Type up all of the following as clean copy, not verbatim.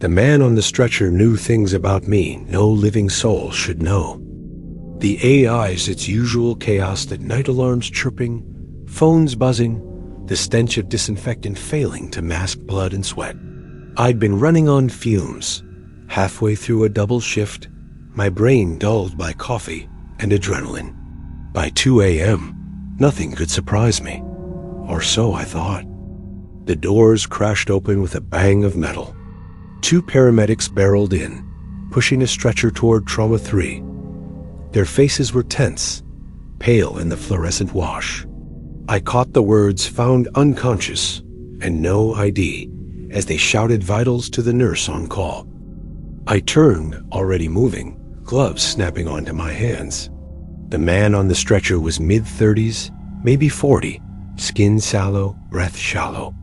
The man on the stretcher knew things about me no living soul should know. The AI's its usual chaos, that night alarms chirping, phones buzzing, the stench of disinfectant failing to mask blood and sweat. I'd been running on fumes. Halfway through a double shift, my brain dulled by coffee and adrenaline. By 2 a.m., nothing could surprise me, or so I thought. The doors crashed open with a bang of metal. 2 paramedics barreled in, pushing a stretcher toward Trauma 3. Their faces were tense, pale in the fluorescent wash. I caught the words "found unconscious" and "no ID" as they shouted vitals to the nurse on call. I turned, already moving, gloves snapping onto my hands. The man on the stretcher was mid-30s, maybe 40, skin sallow, breath shallow.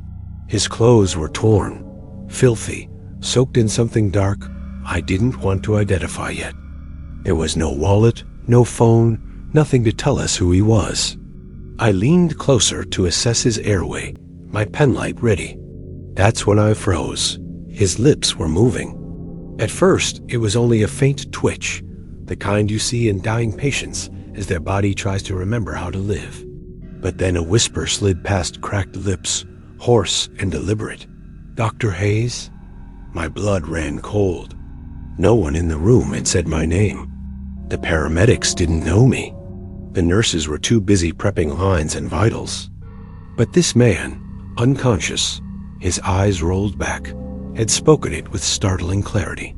His clothes were torn, filthy, soaked in something dark I didn't want to identify yet. There was no wallet, no phone, nothing to tell us who he was. I leaned closer to assess his airway, my penlight ready. That's when I froze. His lips were moving. At first, it was only a faint twitch, the kind you see in dying patients as their body tries to remember how to live. But then a whisper slid past cracked lips, hoarse and deliberate. "Dr. Hayes?" My blood ran cold. No one in the room had said my name. The paramedics didn't know me. The nurses were too busy prepping lines and vitals. But this man, unconscious, his eyes rolled back, had spoken it with startling clarity.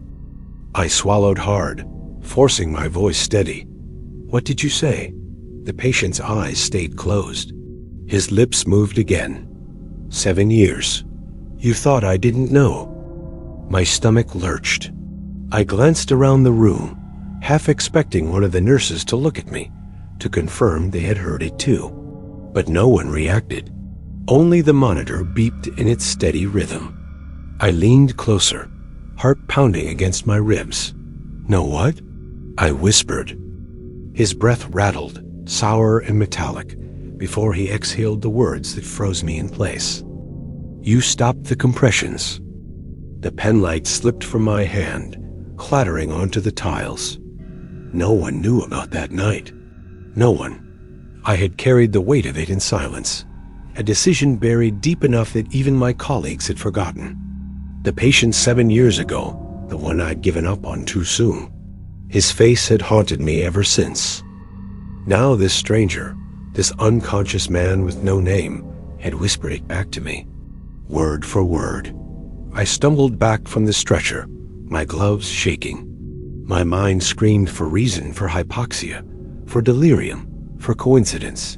I swallowed hard, forcing my voice steady. "What did you say?" The patient's eyes stayed closed. His lips moved again. "7 years. You thought I didn't know." My stomach lurched. I glanced around the room, half expecting one of the nurses to look at me, to confirm they had heard it too. But no one reacted. Only the monitor beeped in its steady rhythm. I leaned closer, heart pounding against my ribs. "Know what?" I whispered. His breath rattled, sour and metallic, before he exhaled the words that froze me in place. "You stopped the compressions." The penlight slipped from my hand, clattering onto the tiles. No one knew about that night. No one. I had carried the weight of it in silence, a decision buried deep enough that even my colleagues had forgotten. The patient 7 years ago, the one I'd given up on too soon. His face had haunted me ever since. Now this stranger, this unconscious man with no name, had whispered it back to me, word for word. I stumbled back from the stretcher, my gloves shaking. My mind screamed for reason, for hypoxia, for delirium, for coincidence.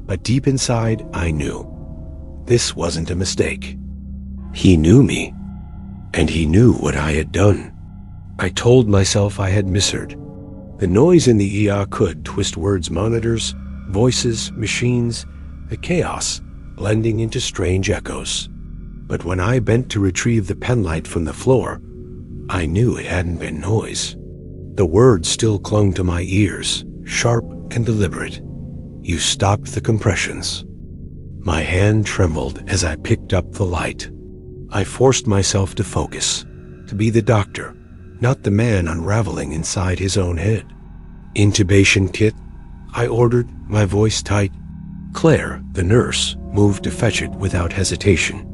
But deep inside, I knew. This wasn't a mistake. He knew me, and he knew what I had done. I told myself I had misheard. The noise in the ER could twist words, monitors, voices, machines, the chaos blending into strange echoes. But when I bent to retrieve the penlight from the floor, I knew it hadn't been noise. The words still clung to my ears, sharp and deliberate. "You stopped the compressions." My hand trembled as I picked up the light. I forced myself to focus, to be the doctor, not the man unraveling inside his own head. "Intubation kit," I ordered, my voice tight. Claire, the nurse, moved to fetch it without hesitation.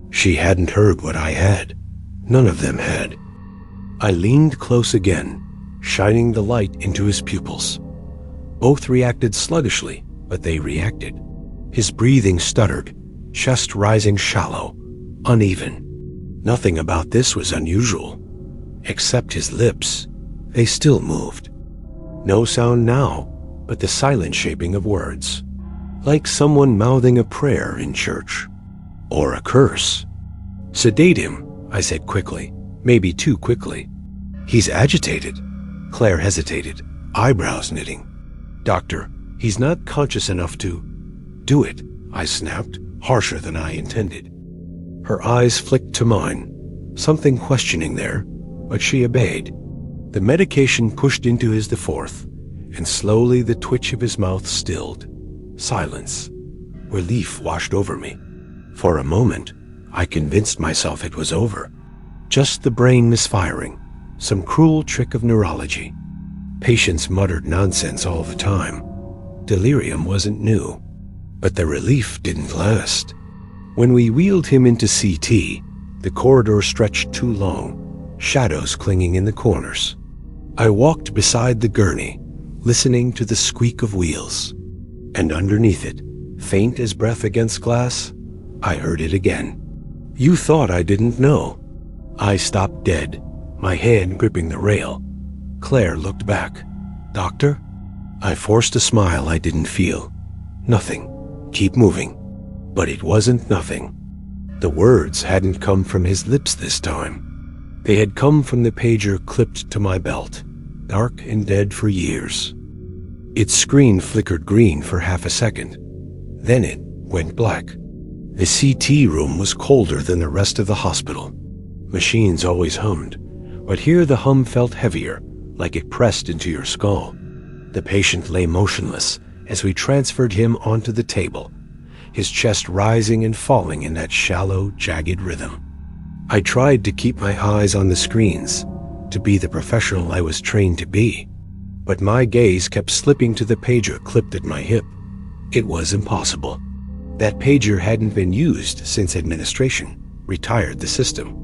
She hadn't heard what I had. None of them had. I leaned close again, shining the light into his pupils. Both reacted sluggishly, but they reacted. His breathing stuttered, chest rising shallow, uneven. Nothing about this was unusual, except his lips. They still moved. No sound now, but the silent shaping of words, like someone mouthing a prayer in church. Or a curse. "Sedate him," I said quickly, maybe too quickly. "He's agitated." Claire hesitated, eyebrows knitting. "Doctor, he's not conscious enough to—" "Do it," I snapped, harsher than I intended. Her eyes flicked to mine, something questioning there, but she obeyed. The medication pushed into his fourth, and slowly the twitch of his mouth stilled. Silence. Relief washed over me. For a moment, I convinced myself it was over. Just the brain misfiring, some cruel trick of neurology. Patients muttered nonsense all the time. Delirium wasn't new, but the relief didn't last. When we wheeled him into CT, the corridor stretched too long, shadows clinging in the corners. I walked beside the gurney, listening to the squeak of wheels. And underneath it, faint as breath against glass, I heard it again. You thought I didn't know. I stopped dead, my hand gripping the rail. Claire looked back. Doctor? I forced a smile I didn't feel. Nothing. Keep moving. But it wasn't nothing. The words hadn't come from his lips this time. They had come from the pager clipped to my belt, dark and dead for years. Its screen flickered green for half a second. Then it went black. The CT room was colder than the rest of the hospital. Machines always hummed, but here the hum felt heavier, like it pressed into your skull. The patient lay motionless as we transferred him onto the table, his chest rising and falling in that shallow, jagged rhythm. I tried to keep my eyes on the screens, to be the professional I was trained to be, but my gaze kept slipping to the pager clipped at my hip. It was impossible. That pager hadn't been used since administration retired the system.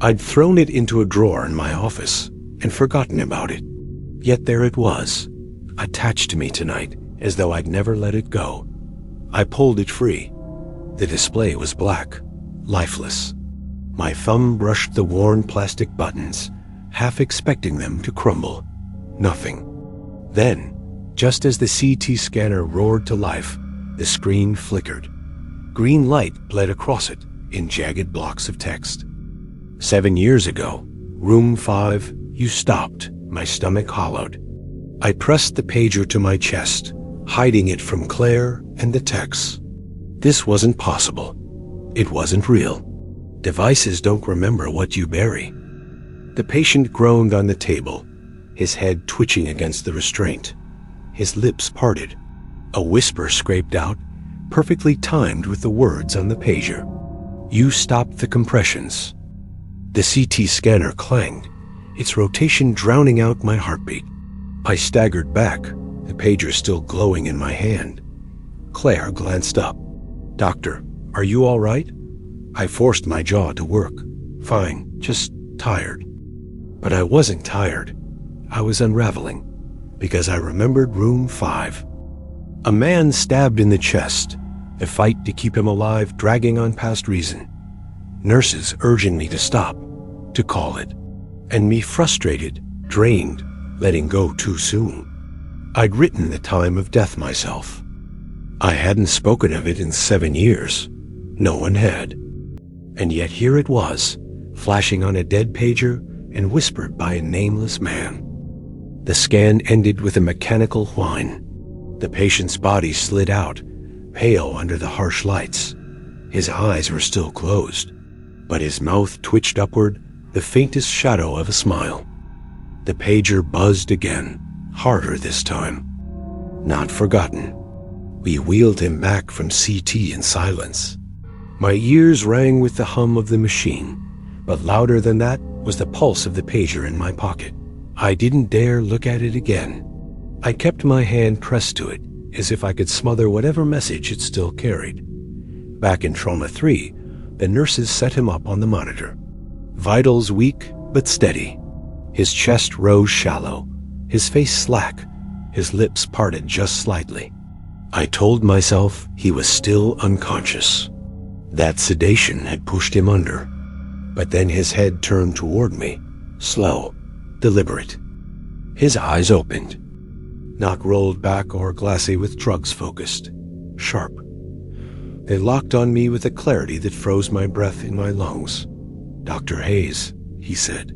I'd thrown it into a drawer in my office and forgotten about it. Yet there it was, attached to me tonight as though I'd never let it go. I pulled it free. The display was black, lifeless. My thumb brushed the worn plastic buttons, half expecting them to crumble. Nothing. Then, just as the CT scanner roared to life, the screen flickered. Green light bled across it in jagged blocks of text. 7 years ago, room 5, you stopped, my stomach hollowed. I pressed the pager to my chest, hiding it from Claire and the techs. This wasn't possible. It wasn't real. Devices don't remember what you bury. The patient groaned on the table, his head twitching against the restraint. His lips parted. A whisper scraped out, perfectly timed with the words on the pager. You stopped the compressions. The CT scanner clanged, its rotation drowning out my heartbeat. I staggered back, the pager still glowing in my hand. Claire glanced up. Doctor, are you all right? I forced my jaw to work. Fine, just tired. But I wasn't tired. I was unraveling, because I remembered room 5. A man stabbed in the chest, a fight to keep him alive dragging on past reason. Nurses urging me to stop, to call it, and me frustrated, drained, letting go too soon. I'd written the time of death myself. I hadn't spoken of it in 7 years. No one had. And yet here it was, flashing on a dead pager and whispered by a nameless man. The scan ended with a mechanical whine. The patient's body slid out, pale under the harsh lights. His eyes were still closed, but his mouth twitched upward, the faintest shadow of a smile. The pager buzzed again, harder this time. Not forgotten. We wheeled him back from CT in silence. My ears rang with the hum of the machine, but louder than that was the pulse of the pager in my pocket. I didn't dare look at it again. I kept my hand pressed to it, as if I could smother whatever message it still carried. Back in Trauma 3, the nurses set him up on the monitor. Vitals weak but steady. His chest rose shallow, his face slack, his lips parted just slightly. I told myself he was still unconscious. That sedation had pushed him under. But then his head turned toward me, slow, deliberate. His eyes opened, not rolled back or glassy with drugs focused, sharp. They locked on me with a clarity that froze my breath in my lungs. Dr. Hayes, he said.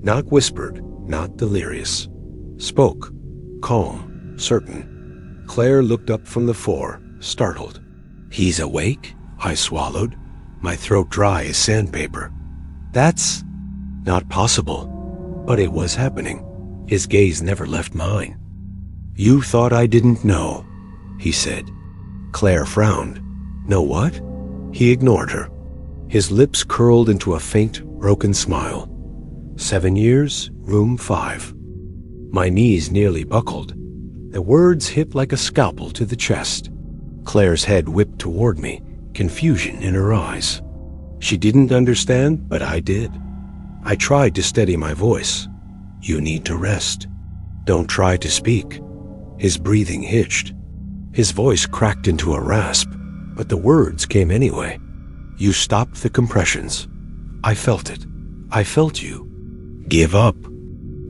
Not whispered, not delirious. Spoke, calm, certain. Claire looked up from the floor, startled. He's awake? I swallowed, my throat dry as sandpaper. That's not possible. But it was happening. His gaze never left mine. You thought I didn't know, he said. Claire frowned. Know what? He ignored her. His lips curled into a faint, broken smile. 7 years, room 5. My knees nearly buckled. The words hit like a scalpel to the chest. Claire's head whipped toward me, confusion in her eyes. She didn't understand, but I did. I tried to steady my voice. You need to rest. Don't try to speak. His breathing hitched. His voice cracked into a rasp, but the words came anyway. You stopped the compressions. I felt it. I felt you. Give up.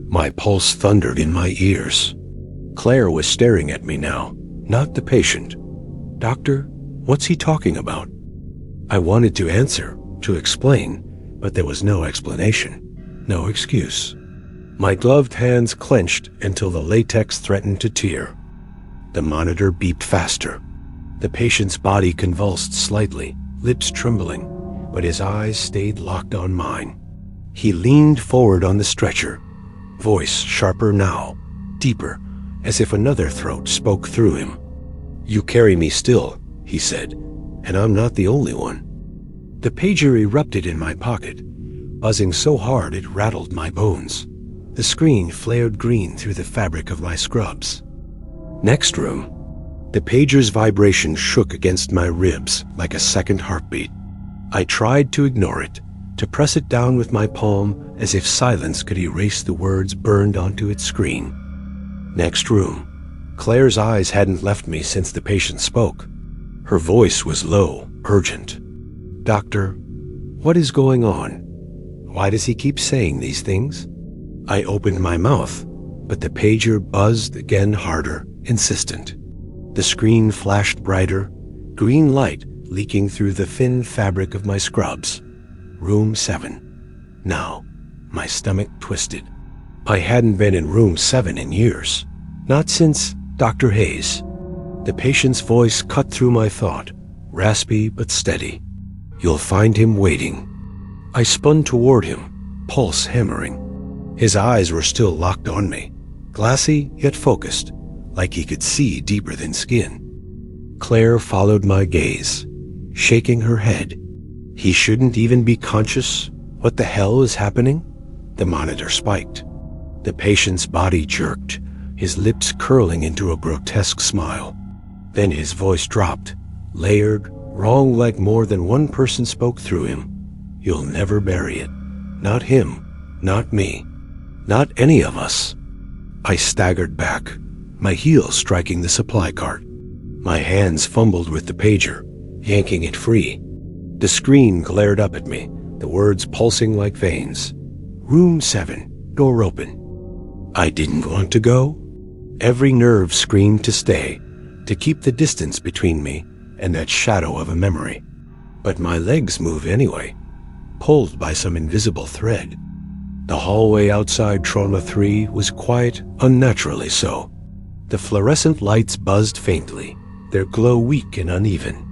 My pulse thundered in my ears. Claire was staring at me now, not the patient. Doctor, what's he talking about? I wanted to answer, to explain, but there was no explanation, no excuse. My gloved hands clenched until the latex threatened to tear. The monitor beeped faster. The patient's body convulsed slightly, lips trembling, but his eyes stayed locked on mine. He leaned forward on the stretcher, voice sharper now, deeper, as if another throat spoke through him. You carry me still, he said, and I'm not the only one. The pager erupted in my pocket, buzzing so hard it rattled my bones. The screen flared green through the fabric of my scrubs. Next room. The pager's vibration shook against my ribs like a second heartbeat. I tried to ignore it, to press it down with my palm as if silence could erase the words burned onto its screen. Next room. Claire's eyes hadn't left me since the patient spoke. Her voice was low, urgent. Doctor, what is going on? Why does he keep saying these things? I opened my mouth, but the pager buzzed again harder, insistent. The screen flashed brighter, green light leaking through the thin fabric of my scrubs. Room 7. Now, my stomach twisted. I hadn't been in room 7 in years. Not since Dr. Hayes. The patient's voice cut through my thought, raspy but steady. You'll find him waiting. I spun toward him, pulse hammering. His eyes were still locked on me, glassy yet focused, like he could see deeper than skin. Claire followed my gaze, shaking her head. He shouldn't even be conscious. What the hell is happening? The monitor spiked. The patient's body jerked, his lips curling into a grotesque smile. Then his voice dropped, layered, wrong like more than one person spoke through him. You'll never bury it. Not him, not me, not any of us. I staggered back, my heels striking the supply cart. My hands fumbled with the pager, yanking it free. The screen glared up at me, the words pulsing like veins. Room 7, door open. I didn't want to go. Every nerve screamed to stay, to keep the distance between me and that shadow of a memory. But my legs moved anyway, pulled by some invisible thread. The hallway outside Trauma 3 was quiet, unnaturally so. The fluorescent lights buzzed faintly, their glow weak and uneven.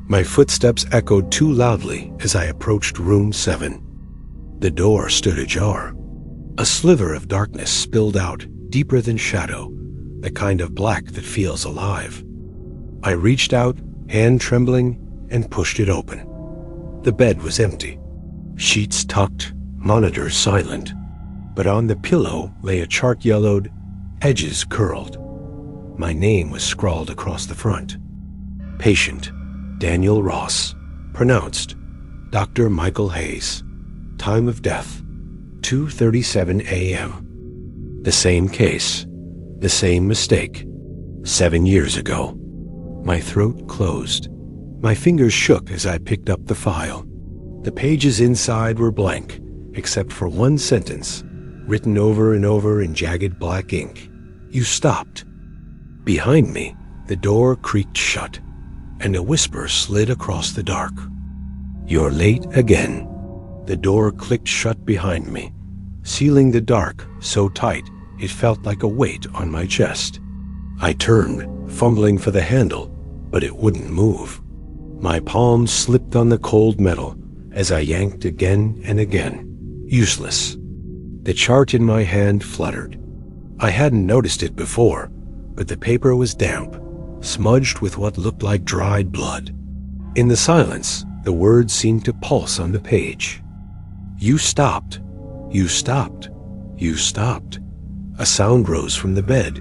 My footsteps echoed too loudly as I approached room 7. The door stood ajar. A sliver of darkness spilled out, deeper than shadow, the kind of black that feels alive. I reached out, hand trembling, and pushed it open. The bed was empty. Sheets tucked, monitors silent. But on the pillow lay a chart yellowed, edges curled. My name was scrawled across the front. Patient, Daniel Ross. Pronounced, Dr. Michael Hayes. Time of death, 2:37 a.m. The same case, the same mistake, 7 years ago. My throat closed. My fingers shook as I picked up the file. The pages inside were blank, except for one sentence, written over and over in jagged black ink. You stopped. Behind me, the door creaked shut, and a whisper slid across the dark. You're late again. The door clicked shut behind me, sealing the dark so tight it felt like a weight on my chest. I turned, fumbling for the handle, but it wouldn't move. My palms slipped on the cold metal as I yanked again and again. Useless. The chart in my hand fluttered. I hadn't noticed it before, but the paper was damp, smudged with what looked like dried blood. In the silence, the words seemed to pulse on the page. You stopped. You stopped. You stopped. A sound rose from the bed.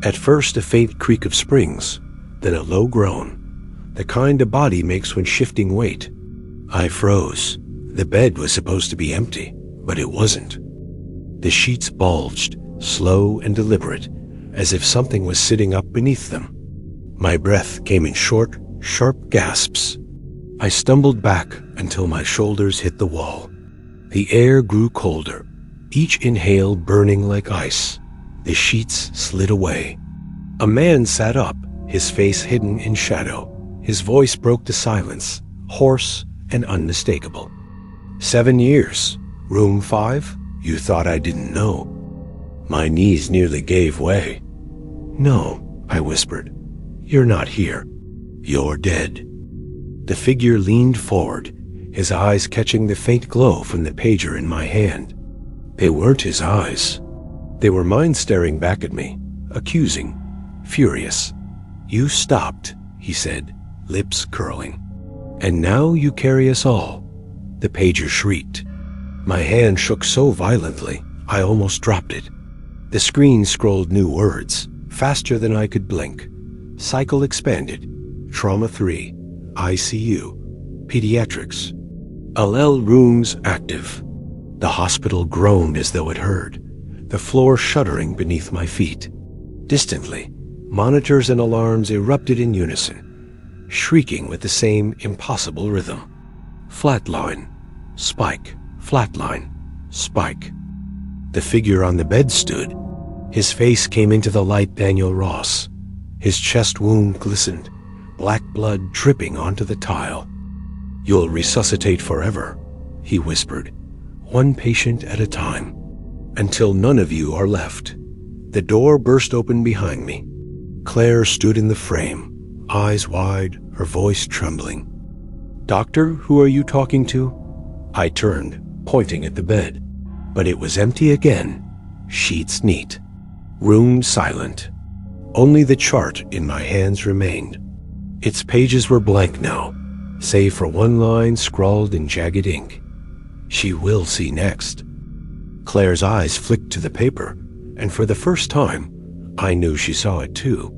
At first a faint creak of springs, then a low groan, the kind a body makes when shifting weight. I froze. The bed was supposed to be empty, but it wasn't. The sheets bulged, slow and deliberate, as if something was sitting up beneath them. My breath came in short, sharp gasps. I stumbled back until my shoulders hit the wall. The air grew colder, each inhale burning like ice. The sheets slid away. A man sat up, his face hidden in shadow. His voice broke the silence, hoarse and unmistakable. 7 years. Room 5? You thought I didn't know. My knees nearly gave way. No, I whispered. You're not here. You're dead. The figure leaned forward, his eyes catching the faint glow from the pager in my hand. They weren't his eyes. They were mine staring back at me, accusing, furious. You stopped, he said, lips curling. And now you carry us all. The pager shrieked. My hand shook so violently, I almost dropped it. The screen scrolled new words, faster than I could blink. Cycle expanded. Trauma 3. ICU. Pediatrics. Allel rooms active. The hospital groaned as though it heard, the floor shuddering beneath my feet. Distantly, monitors and alarms erupted in unison, shrieking with the same impossible rhythm. Flatline. Spike. Flatline. Spike. The figure on the bed stood. His face came into the light. Daniel Ross. His chest wound glistened, black blood dripping onto the tile. You'll resuscitate forever, he whispered, one patient at a time, until none of you are left. The door burst open behind me. Claire stood in the frame, eyes wide, her voice trembling. Doctor, who are you talking to? I turned, pointing at the bed, but it was empty again, sheets neat, room silent. Only the chart in my hands remained. Its pages were blank now, save for one line scrawled in jagged ink. She will see next. Claire's eyes flicked to the paper, and for the first time, I knew she saw it too.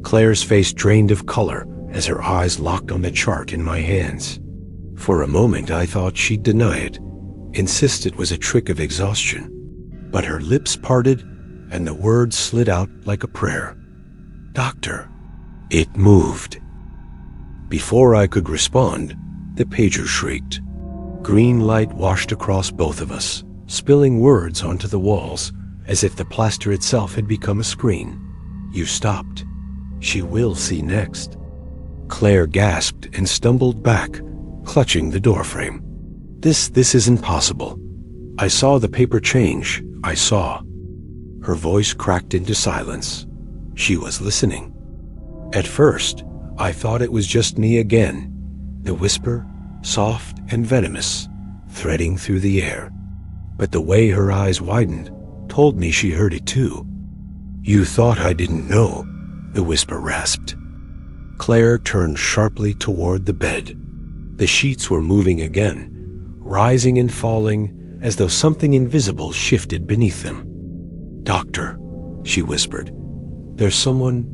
Claire's face drained of color as her eyes locked on the chart in my hands. For a moment I thought she'd deny it, insist it was a trick of exhaustion. But her lips parted, and the words slid out like a prayer. Doctor. It moved. Before I could respond, the pager shrieked. Green light washed across both of us, spilling words onto the walls, as if the plaster itself had become a screen. You stopped. She will see next. Claire gasped and stumbled back, clutching the doorframe. This isn't possible. I saw the paper change. I saw. Her voice cracked into silence. She was listening. At first, I thought it was just me again, the whisper, soft and venomous, threading through the air. But the way her eyes widened told me she heard it too. You thought I didn't know, the whisper rasped. Claire turned sharply toward the bed. The sheets were moving again, rising and falling as though something invisible shifted beneath them. Doctor, she whispered. There's someone.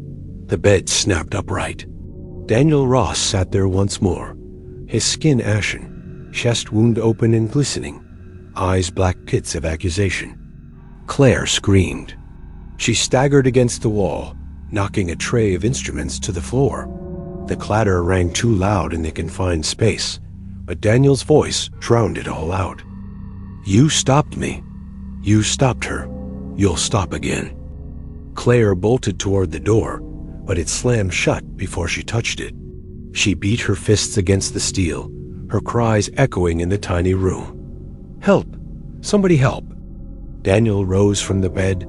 The bed snapped upright. Daniel Ross sat there once more, his skin ashen, chest wound open and glistening, eyes black pits of accusation. Claire screamed. She staggered against the wall, knocking a tray of instruments to the floor. The clatter rang too loud in the confined space, but Daniel's voice drowned it all out. You stopped me. You stopped her. You'll stop again. Claire bolted toward the door, but it slammed shut before she touched it. She beat her fists against the steel, her cries echoing in the tiny room. Help! Somebody help! Daniel rose from the bed,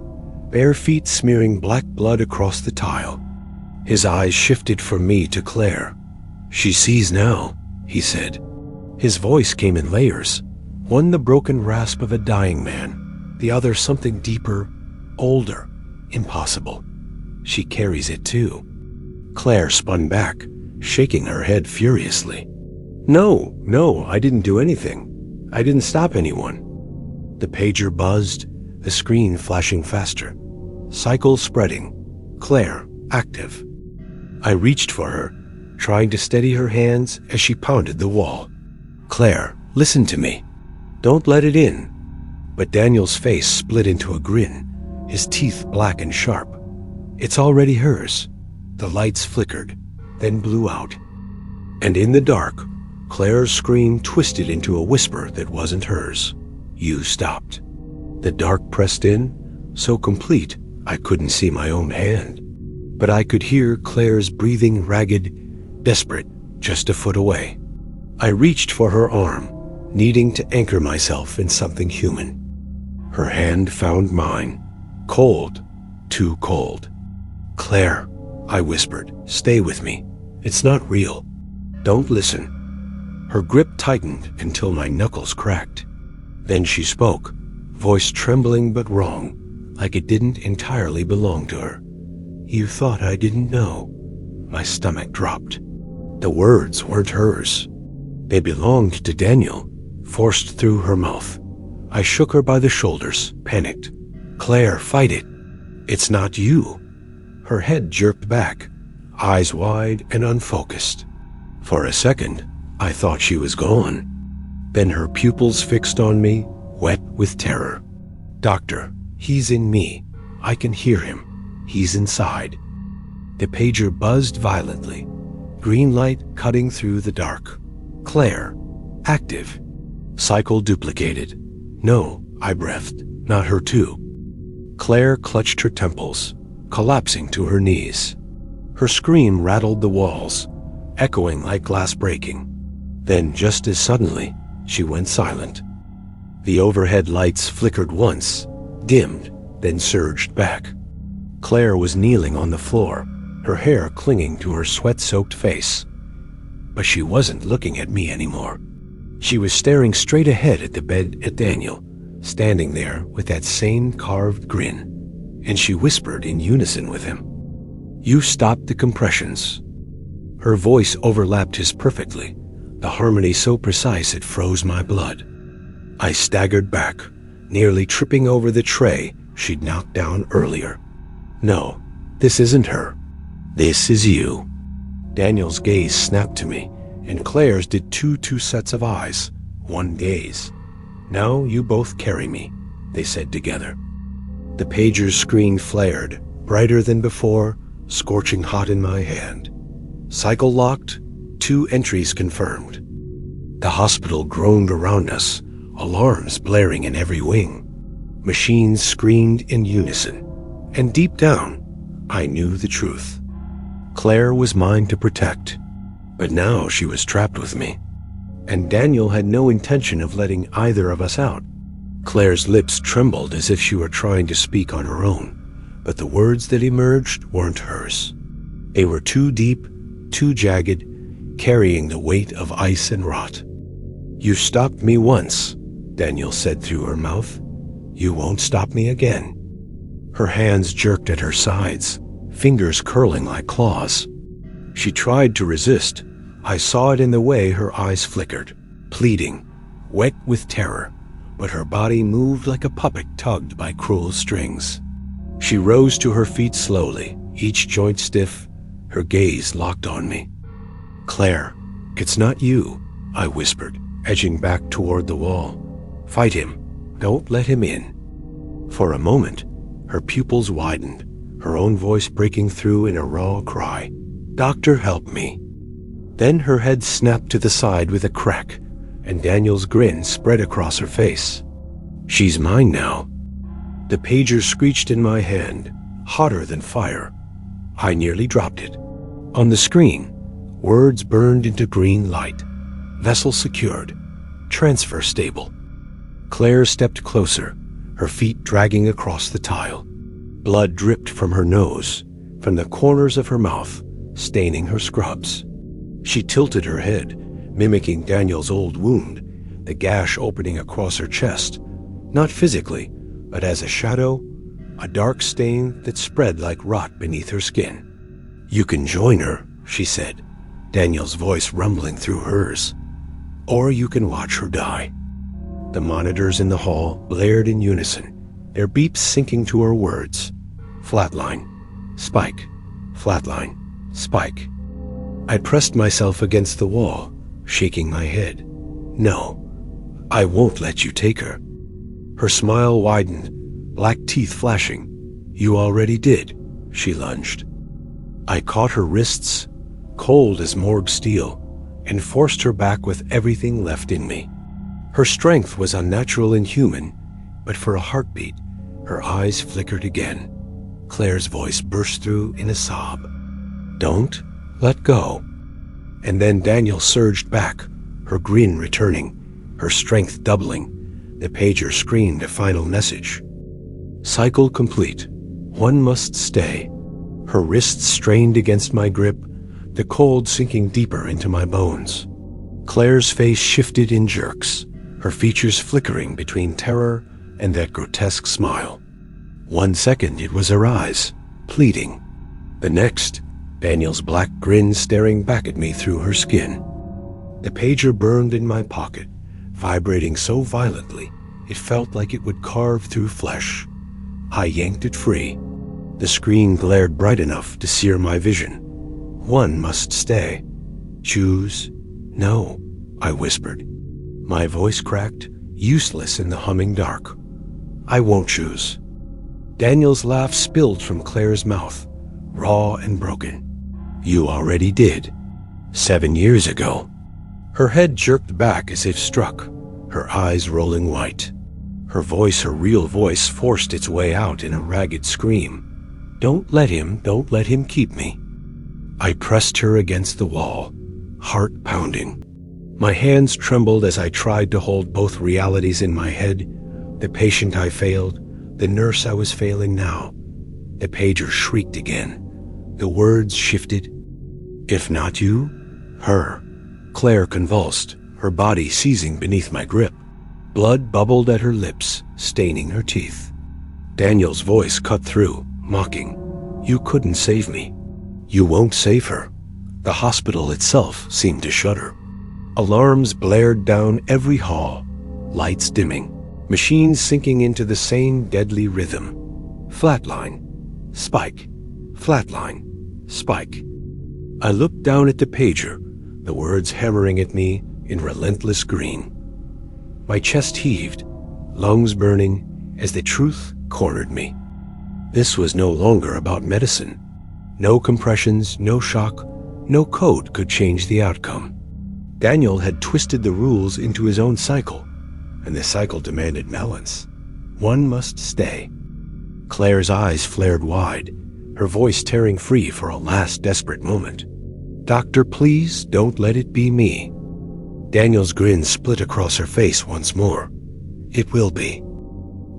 bare feet smearing black blood across the tile. His eyes shifted from me to Claire. She sees now, he said. His voice came in layers, one the broken rasp of a dying man, the other something deeper, older, impossible. She carries it too. Claire spun back, shaking her head furiously. No, I didn't do anything. I didn't stop anyone. The pager buzzed, the screen flashing faster. Cycle spreading. Claire, active. I reached for her, trying to steady her hands as she pounded the wall. Claire, listen to me. Don't let it in. But Daniel's face split into a grin, his teeth black and sharp. It's already hers. The lights flickered, then blew out. And in the dark, Claire's scream twisted into a whisper that wasn't hers. You stopped. The dark pressed in, so complete I couldn't see my own hand. But I could hear Claire's breathing ragged, desperate, just a foot away. I reached for her arm, needing to anchor myself in something human. Her hand found mine. Cold, too cold. Claire, I whispered, stay with me. It's not real. Don't listen. Her grip tightened until my knuckles cracked. Then she spoke, voice trembling but wrong, like it didn't entirely belong to her. You thought I didn't know. My stomach dropped. The words weren't hers. They belonged to Daniel, forced through her mouth. I shook her by the shoulders, panicked. Claire, fight it. It's not you. Her head jerked back, eyes wide and unfocused. For a second, I thought she was gone. Then her pupils fixed on me, wet with terror. Doctor, he's in me. I can hear him. He's inside. The pager buzzed violently, green light cutting through the dark. Claire, active. Cycle duplicated. No, I breathed, not her too. Claire clutched her temples, collapsing to her knees. Her scream rattled the walls, echoing like glass breaking. Then, just as suddenly, she went silent. The overhead lights flickered once, dimmed, then surged back. Claire was kneeling on the floor, her hair clinging to her sweat-soaked face. But she wasn't looking at me anymore. She was staring straight ahead at the bed at Daniel, standing there with that same carved grin. And she whispered in unison with him. You stopped the compressions. Her voice overlapped his perfectly, the harmony so precise it froze my blood. I staggered back, nearly tripping over the tray she'd knocked down earlier. No, this isn't her. This is you. Daniel's gaze snapped to me, and Claire's did two sets of eyes, one gaze. Now you both carry me, they said together. The pager's screen flared, brighter than before, scorching hot in my hand. Cycle locked, 2 entries confirmed. The hospital groaned around us, alarms blaring in every wing. Machines screamed in unison. And deep down, I knew the truth. Claire was mine to protect, but now she was trapped with me. And Daniel had no intention of letting either of us out. Claire's lips trembled as if she were trying to speak on her own, but the words that emerged weren't hers. They were too deep, too jagged, carrying the weight of ice and rot. You stopped me once, Daniel said through her mouth. You won't stop me again. Her hands jerked at her sides, fingers curling like claws. She tried to resist. I saw it in the way her eyes flickered, pleading, wet with terror, but her body moved like a puppet tugged by cruel strings. She rose to her feet slowly, each joint stiff, her gaze locked on me. Claire, it's not you, I whispered, edging back toward the wall. Fight him. Don't let him in. For a moment, her pupils widened, her own voice breaking through in a raw cry. Doctor, help me. Then her head snapped to the side with a crack, and Daniel's grin spread across her face. She's mine now. The pager screeched in my hand, hotter than fire. I nearly dropped it. On the screen, words burned into green light. Vessel secured. Transfer stable. Claire stepped closer, her feet dragging across the tile. Blood dripped from her nose, from the corners of her mouth, staining her scrubs. She tilted her head, mimicking Daniel's old wound, the gash opening across her chest, not physically, but as a shadow, a dark stain that spread like rot beneath her skin. You can join her, she said, Daniel's voice rumbling through hers. Or you can watch her die. The monitors in the hall blared in unison, their beeps syncing to her words. Flatline. Spike. Flatline. Spike. I pressed myself against the wall, shaking my head. No, I won't let you take her. Her smile widened, black teeth flashing. You already did, she lunged. I caught her wrists, cold as morgue steel, and forced her back with everything left in me. Her strength was unnatural and human, but for a heartbeat, her eyes flickered again. Claire's voice burst through in a sob. Don't let go. And then Daniel surged back, her grin returning, her strength doubling. The pager screamed a final message. Cycle complete. One must stay. Her wrists strained against my grip, the cold sinking deeper into my bones. Claire's face shifted in jerks, her features flickering between terror and that grotesque smile. 1 second it was her eyes, pleading. The next, Daniel's black grin staring back at me through her skin. The pager burned in my pocket, vibrating so violently it felt like it would carve through flesh. I yanked it free. The screen glared bright enough to sear my vision. One must stay. Choose. No, I whispered. My voice cracked, useless in the humming dark. I won't choose. Daniel's laugh spilled from Claire's mouth, raw and broken. You already did. 7 years ago. Her head jerked back as if struck, her eyes rolling white. Her voice, her real voice, forced its way out in a ragged scream. Don't let him keep me. I pressed her against the wall, heart pounding. My hands trembled as I tried to hold both realities in my head, the patient I failed, the nurse I was failing now. The pager shrieked again. The words shifted. If not you, her. Claire convulsed, her body seizing beneath my grip. Blood bubbled at her lips, staining her teeth. Daniel's voice cut through, mocking. You couldn't save me. You won't save her. The hospital itself seemed to shudder. Alarms blared down every hall, lights dimming, machines sinking into the same deadly rhythm. Flatline. Spike. Flatline. Spike. I looked down at the pager, the words hammering at me in relentless green. My chest heaved, lungs burning, as the truth cornered me. This was no longer about medicine. No compressions, no shock, no code could change the outcome. Daniel had twisted the rules into his own cycle, and the cycle demanded balance. One must stay. Claire's eyes flared wide, her voice tearing free for a last desperate moment. Doctor, please don't let it be me. Daniel's grin split across her face once more. It will be.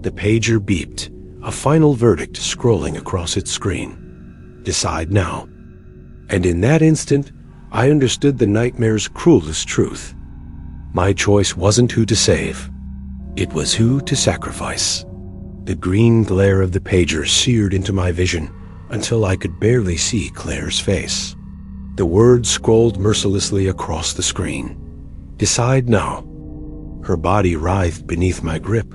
The pager beeped, a final verdict scrolling across its screen. Decide now. And in that instant, I understood the nightmare's cruelest truth. My choice wasn't who to save. It was who to sacrifice. The green glare of the pager seared into my vision until I could barely see Claire's face. The words scrolled mercilessly across the screen. Decide now. Her body writhed beneath my grip,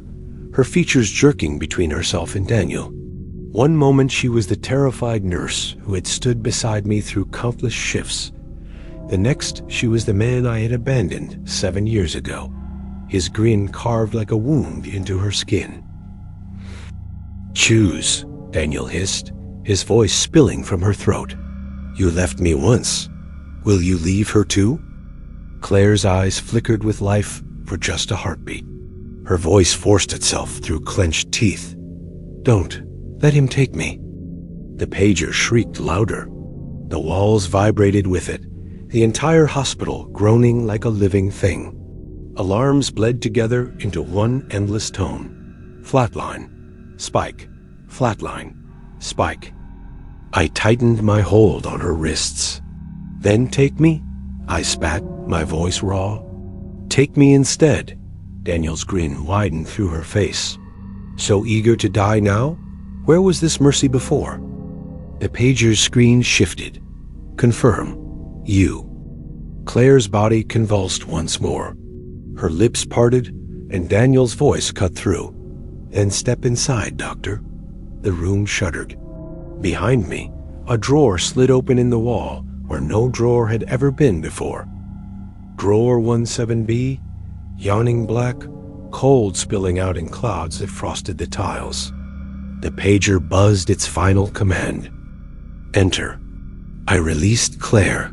her features jerking between herself and Daniel. One moment she was the terrified nurse who had stood beside me through countless shifts. The next she was the man I had abandoned 7 years ago, his grin carved like a wound into her skin. Choose, Daniel hissed, his voice spilling from her throat. You left me once. Will you leave her too? Claire's eyes flickered with life for just a heartbeat. Her voice forced itself through clenched teeth. Don't let him take me. The pager shrieked louder. The walls vibrated with it, the entire hospital groaning like a living thing. Alarms bled together into one endless tone. Flatline. Spike. Flatline. Spike. I tightened my hold on her wrists. Then take me? I spat, my voice raw. Take me instead. Daniel's grin widened through her face. So eager to die now? Where was this mercy before? The pager's screen shifted. Confirm. You. Claire's body convulsed once more. Her lips parted, and Daniel's voice cut through. "Then step inside, Doctor." The room shuddered. Behind me, a drawer slid open in the wall where no drawer had ever been before. Drawer 17B, yawning black, cold spilling out in clouds that frosted the tiles. The pager buzzed its final command. "Enter." I released Claire.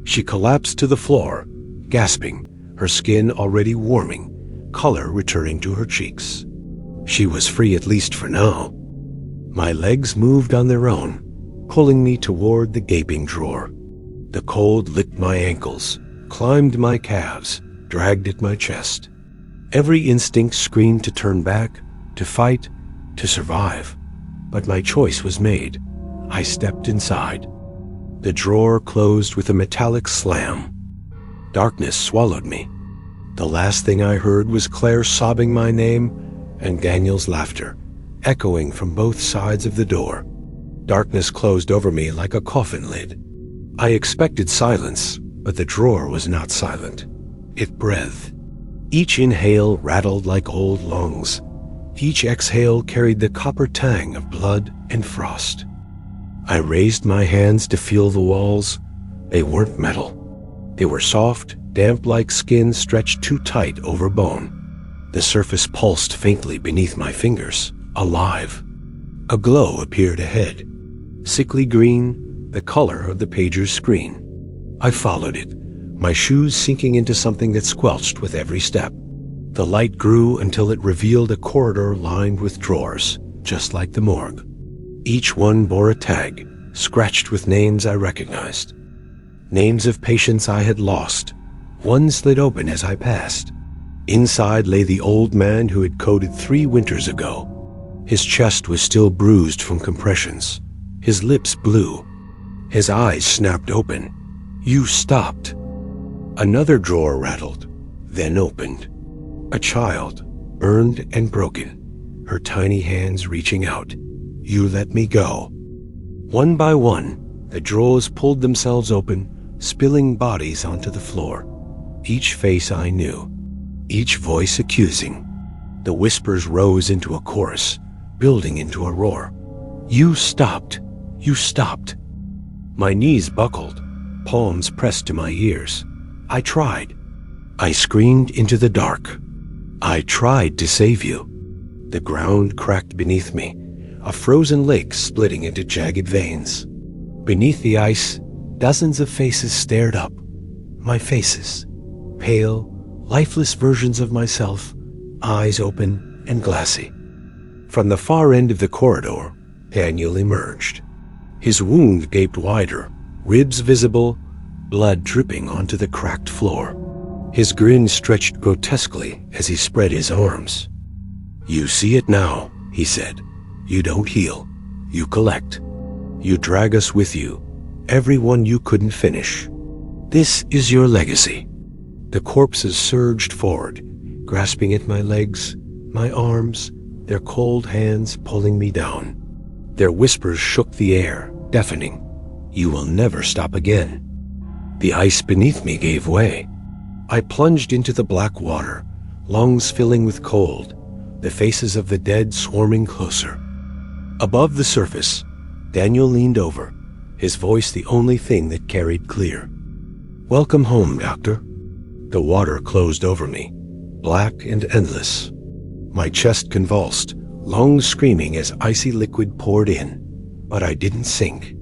She collapsed to the floor, gasping, her skin already warming, color returning to her cheeks. She was free at least for now. My legs moved on their own, pulling me toward the gaping drawer. The cold licked my ankles, climbed my calves, dragged at my chest. Every instinct screamed to turn back, to fight, to survive. But my choice was made. I stepped inside. The drawer closed with a metallic slam. Darkness swallowed me. The last thing I heard was Claire sobbing my name and Daniel's laughter, echoing from both sides of the door. Darkness closed over me like a coffin lid. I expected silence, but the drawer was not silent. It breathed. Each inhale rattled like old lungs. Each exhale carried the copper tang of blood and frost. I raised my hands to feel the walls. They weren't metal. They were soft, damp like skin stretched too tight over bone. The surface pulsed faintly beneath my fingers, alive. A glow appeared ahead. Sickly green, the color of the pager's screen. I followed it, my shoes sinking into something that squelched with every step. The light grew until it revealed a corridor lined with drawers, just like the morgue. Each one bore a tag, scratched with names I recognized. Names of patients I had lost. One slid open as I passed. Inside lay the old man who had coded 3 winters ago. His chest was still bruised from compressions. His lips blue. His eyes snapped open. "You stopped." Another drawer rattled, then opened. A child, burned and broken, her tiny hands reaching out. "You let me go." One by one, the drawers pulled themselves open, spilling bodies onto the floor. Each face I knew, each voice accusing. The whispers rose into a chorus, building into a roar. "You stopped. You stopped." My knees buckled, palms pressed to my ears. I tried. I screamed into the dark. I tried to save you. The ground cracked beneath me, a frozen lake splitting into jagged veins. Beneath the ice, dozens of faces stared up. My faces, pale, lifeless versions of myself, eyes open and glassy. From the far end of the corridor, Daniel emerged. His wound gaped wider, ribs visible, blood dripping onto the cracked floor. His grin stretched grotesquely as he spread his arms. "You see it now," he said. "You don't heal. You collect. You drag us with you, everyone you couldn't finish. This is your legacy." The corpses surged forward, grasping at my legs, my arms, their cold hands pulling me down. Their whispers shook the air, deafening. "You will never stop again." The ice beneath me gave way. I plunged into the black water, lungs filling with cold, the faces of the dead swarming closer. Above the surface, Daniel leaned over, his voice the only thing that carried clear. "Welcome home, Doctor." The water closed over me, black and endless. My chest convulsed, lungs screaming as icy liquid poured in. But I didn't sink.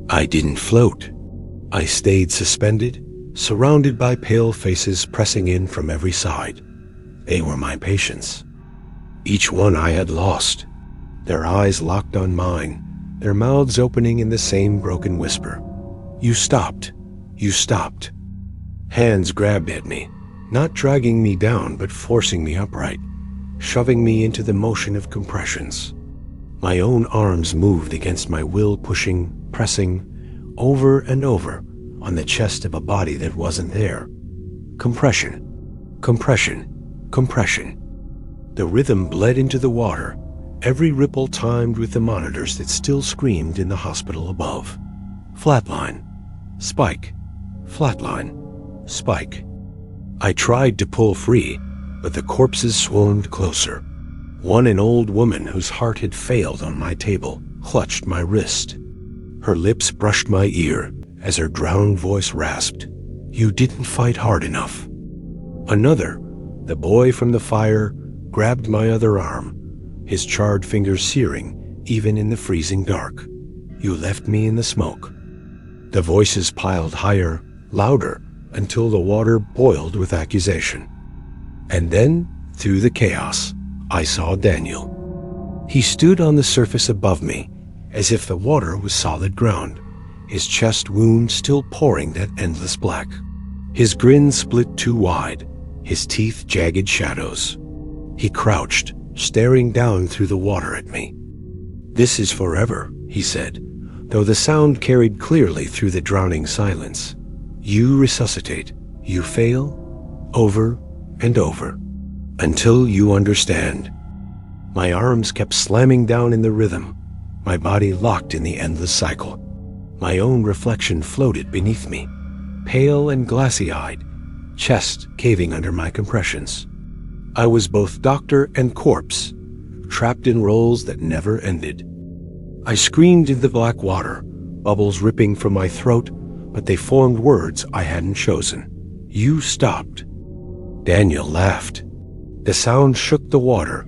I didn't float. I stayed suspended, surrounded by pale faces pressing in from every side. They were my patients. Each one I had lost. Their eyes locked on mine, their mouths opening in the same broken whisper. "You stopped. You stopped." Hands grabbed at me, not dragging me down but forcing me upright, shoving me into the motion of compressions. My own arms moved against my will, pushing, pressing, over and over on the chest of a body that wasn't there. Compression, compression, compression. The rhythm bled into the water, every ripple timed with the monitors that still screamed in the hospital above. Flatline, spike, flatline, spike. I tried to pull free, but the corpses swarmed closer. One, an old woman whose heart had failed on my table, clutched my wrist. Her lips brushed my ear as her drowned voice rasped, "You didn't fight hard enough." Another, the boy from the fire, grabbed my other arm, his charred fingers searing even in the freezing dark. "You left me in the smoke." The voices piled higher, louder, until the water boiled with accusation. And then, through the chaos, I saw Daniel. He stood on the surface above me, as if the water was solid ground, his chest wound still pouring that endless black. His grin split too wide, his teeth jagged shadows. He crouched, staring down through the water at me. "This is forever," he said, though the sound carried clearly through the drowning silence. "You resuscitate, you fail, over and over, until you understand." My arms kept slamming down in the rhythm, my body locked in the endless cycle. My own reflection floated beneath me, pale and glassy-eyed, chest caving under my compressions. I was both doctor and corpse, trapped in roles that never ended. I screamed into the black water, bubbles ripping from my throat, but they formed words I hadn't chosen. "You stopped." Daniel laughed. The sound shook the water,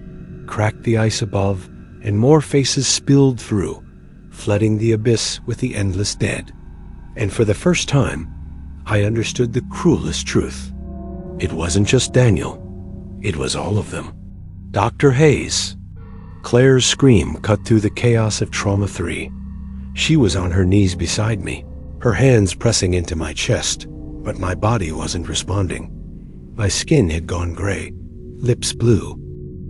cracked the ice above, and more faces spilled through, flooding the abyss with the endless dead. And for the first time, I understood the cruelest truth. It wasn't just Daniel. It was all of them. Dr. Hayes. Claire's scream cut through the chaos of Trauma 3. She was on her knees beside me, her hands pressing into my chest, but my body wasn't responding. My skin had gone gray, lips blue.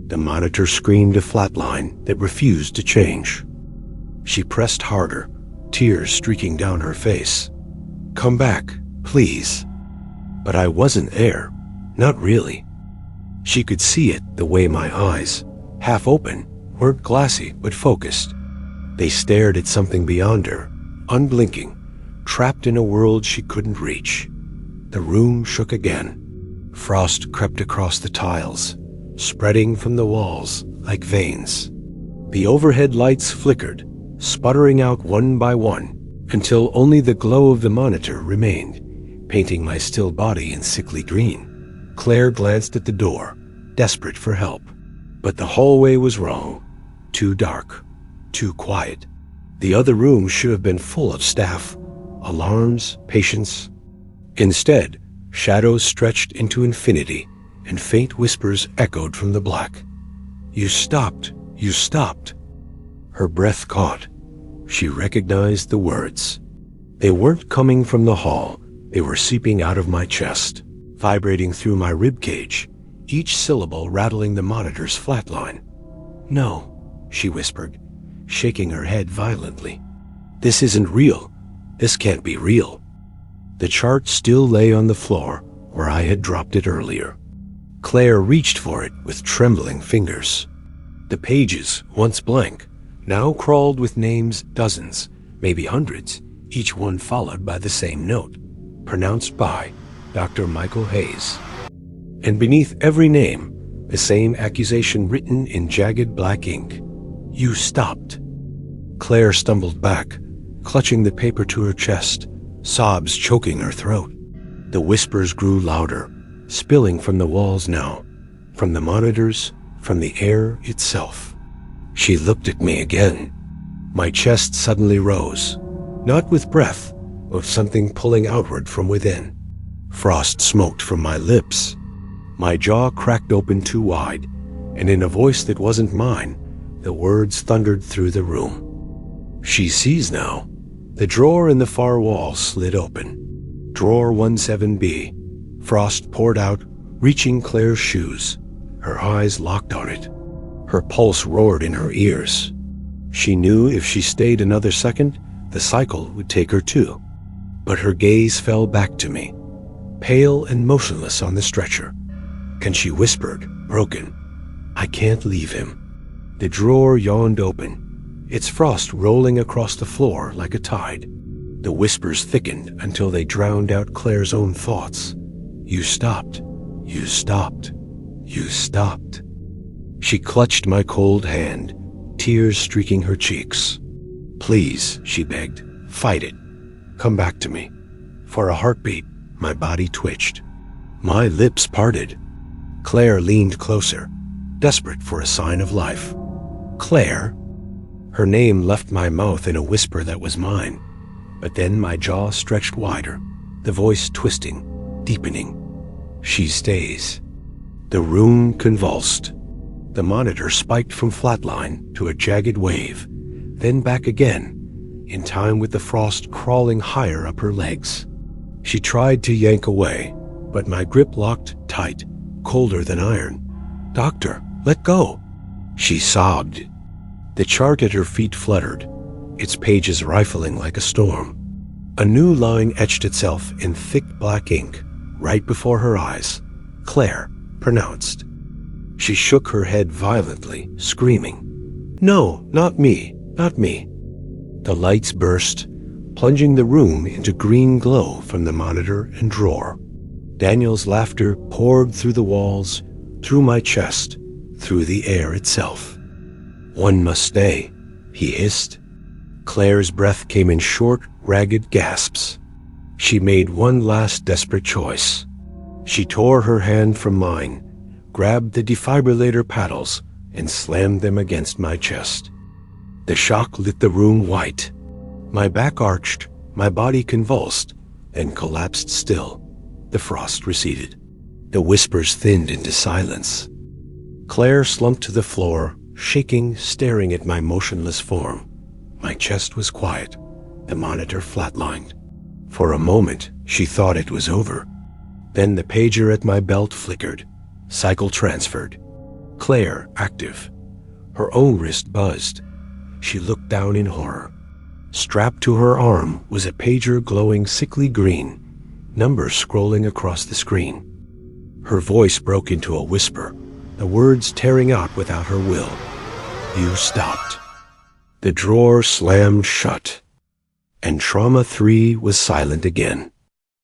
The monitor screamed a flatline that refused to change. She pressed harder, tears streaking down her face. "Come back, please." But I wasn't there, not really. She could see it the way my eyes, half open, weren't glassy but focused. They stared at something beyond her, unblinking, trapped in a world she couldn't reach. The room shook again. Frost crept across the tiles, spreading from the walls like veins. The overhead lights flickered, sputtering out one by one, until only the glow of the monitor remained, painting my still body in sickly green. Claire glanced at the door, desperate for help. But the hallway was wrong. Too dark, too quiet. The other room should have been full of staff, alarms, patients. Instead, shadows stretched into infinity, and faint whispers echoed from the black. "You stopped, you stopped." Her breath caught. She recognized the words. They weren't coming from the hall. They were seeping out of my chest, vibrating through my ribcage, each syllable rattling the monitor's flatline. "No," she whispered, shaking her head violently. "This isn't real. This can't be real." The chart still lay on the floor where I had dropped it earlier. Claire reached for it with trembling fingers. The pages, once blank, now crawled with names, dozens, maybe hundreds, each one followed by the same note, pronounced by Dr. Michael Hayes. And beneath every name, the same accusation written in jagged black ink. "You stopped." Claire stumbled back, clutching the paper to her chest, sobs choking her throat. The whispers grew louder, spilling from the walls now, from the monitors, from the air itself. She looked at me again. My chest suddenly rose, not with breath, but with something pulling outward from within. Frost smoked from my lips. My jaw cracked open too wide, and in a voice that wasn't mine, the words thundered through the room. "She sees now." The drawer in the far wall slid open. Drawer 17B. Frost poured out, reaching Claire's shoes, her eyes locked on it. Her pulse roared in her ears. She knew if she stayed another second, the cycle would take her too. But her gaze fell back to me, pale and motionless on the stretcher. And she whispered, broken, "I can't leave him." The drawer yawned open, its frost rolling across the floor like a tide. The whispers thickened until they drowned out Claire's own thoughts. "You stopped. You stopped. You stopped. She clutched my cold hand, tears streaking her cheeks. Please, she begged, fight it. Come back to me. For a heartbeat, my body twitched. My lips parted. Claire leaned closer, desperate for a sign of life. Claire? Her name left my mouth in a whisper that was mine. But then my jaw stretched wider, the voice twisting, deepening. She stays. The room convulsed. The monitor spiked from flatline to a jagged wave, then back again, in time with the frost crawling higher up her legs. She tried to yank away, but my grip locked tight, colder than iron. Doctor, let go. She sobbed. The chart at her feet fluttered, its pages rifling like a storm. A new line etched itself in thick black ink, right before her eyes. Claire, pronounced. She shook her head violently, screaming. No, not me, not me. The lights burst, plunging the room into green glow from the monitor and drawer. Daniel's laughter poured through the walls, through my chest, through the air itself. One must stay, he hissed. Claire's breath came in short, ragged gasps. She made one last desperate choice. She tore her hand from mine, grabbed the defibrillator paddles, and slammed them against my chest. The shock lit the room white. My back arched, my body convulsed, and collapsed still. The frost receded. The whispers thinned into silence. Claire slumped to the floor, shaking, staring at my motionless form. My chest was quiet, the monitor flatlined. For a moment, she thought it was over. Then the pager at my belt flickered, cycle transferred. Claire active. Her own wrist buzzed. She looked down in horror. Strapped to her arm was a pager glowing sickly green, numbers scrolling across the screen. Her voice broke into a whisper, the words tearing out without her will. You stopped. The drawer slammed shut, and Trauma 3 was silent again.